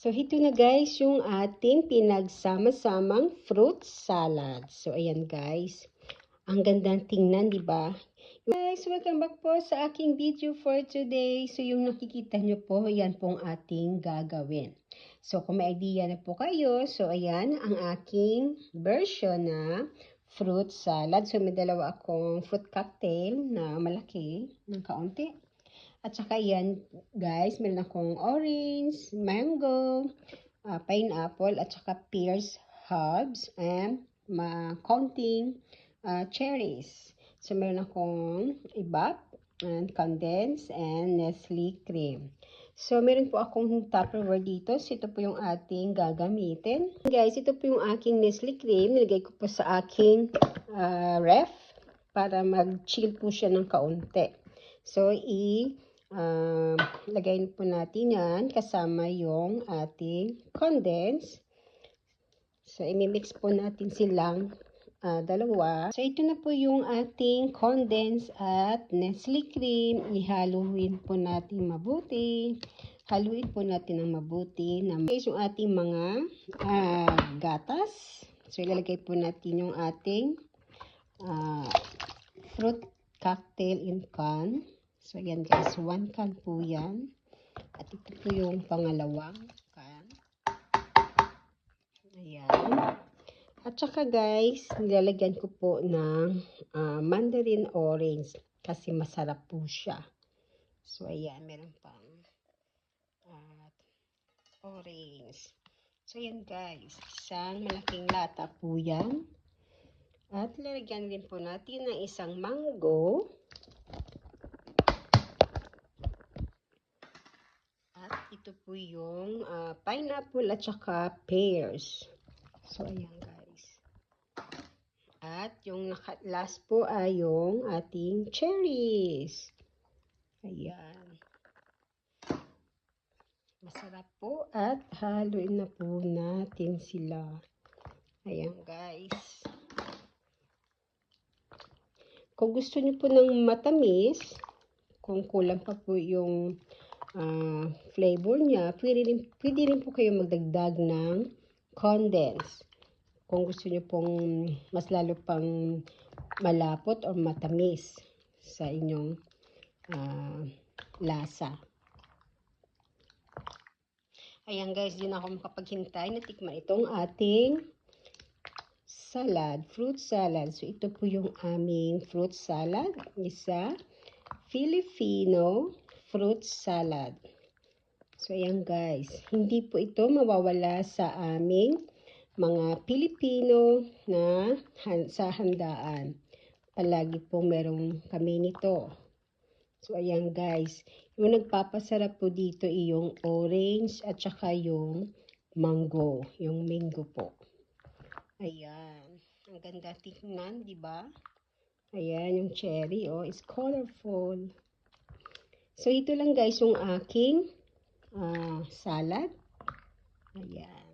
So, ito na guys yung ating pinagsama-samang fruit salad. So, ayan guys. Ang gandang tingnan, di ba? Guys, welcome back po sa aking video for today. So, yung nakikita nyo po, yan pong ating gagawin. So, kung may idea na po kayo, so ayan ang aking version na fruit salad. So, may dalawa akong fruit cocktail na malaki, ng kaunti. At saka yan, guys, meron akong orange, mango, pineapple, at saka pears, herbs, and counting cherries. So, meron akong ibap, and condensed, and Nestle cream. So, meron po akong Tupperware dito. So, ito po yung ating gagamitin. Guys, ito po yung aking Nestle cream. Nilagay ko po sa aking ref para mag-chill po siya ng kaunti. So, lagay po natin yan kasama yung ating condensed. So, imimix po natin silang dalawa. So, ito na po yung ating condensed at Nestle cream. Ihaluin po natin mabuti. Haluin po natin ng mabuti. Guys, yung ating mga gatas. So, ilalagay po natin yung ating fruit cocktail in can. So, ayan guys, 1 can po yan. At ito po yung pangalawang can. Ayan. At saka guys, nilalagyan ko po ng mandarin orange kasi masarap po siya. So, ayan, meron pang orange. So, ayan guys, isang malaking lata po yan. At lalagyan din po natin ng isang mango. At ito po yung pineapple at saka pears. So, ayan guys. At yung last po ay yung ating cherries. Ayan. Masarap po at haluin na po natin sila. Ayan guys. Kung gusto niyo po ng matamis, kung kulang pa po yung flavor niya, pwede rin po kayo magdagdag ng condensed. Kung gusto niyo pong mas lalo pang malapot o matamis sa inyong lasa. Ayan guys, din ako makapaghintay na tikman itong ating salad, fruit salad. So ito po yung aming fruit salad, isa Filipino fruit salad. So ayan guys, hindi po ito mawawala sa aming mga Pilipino na sa handaan. Palagi pong merong kami nito. So, ayan guys. Yung nagpapasarap po dito yung orange at saka yung mango. Yung mango po. Ayan. Ang ganda tingnan, di ba? Ayan, yung cherry, oh, is colorful. So, ito lang guys yung aking salad. Ayan.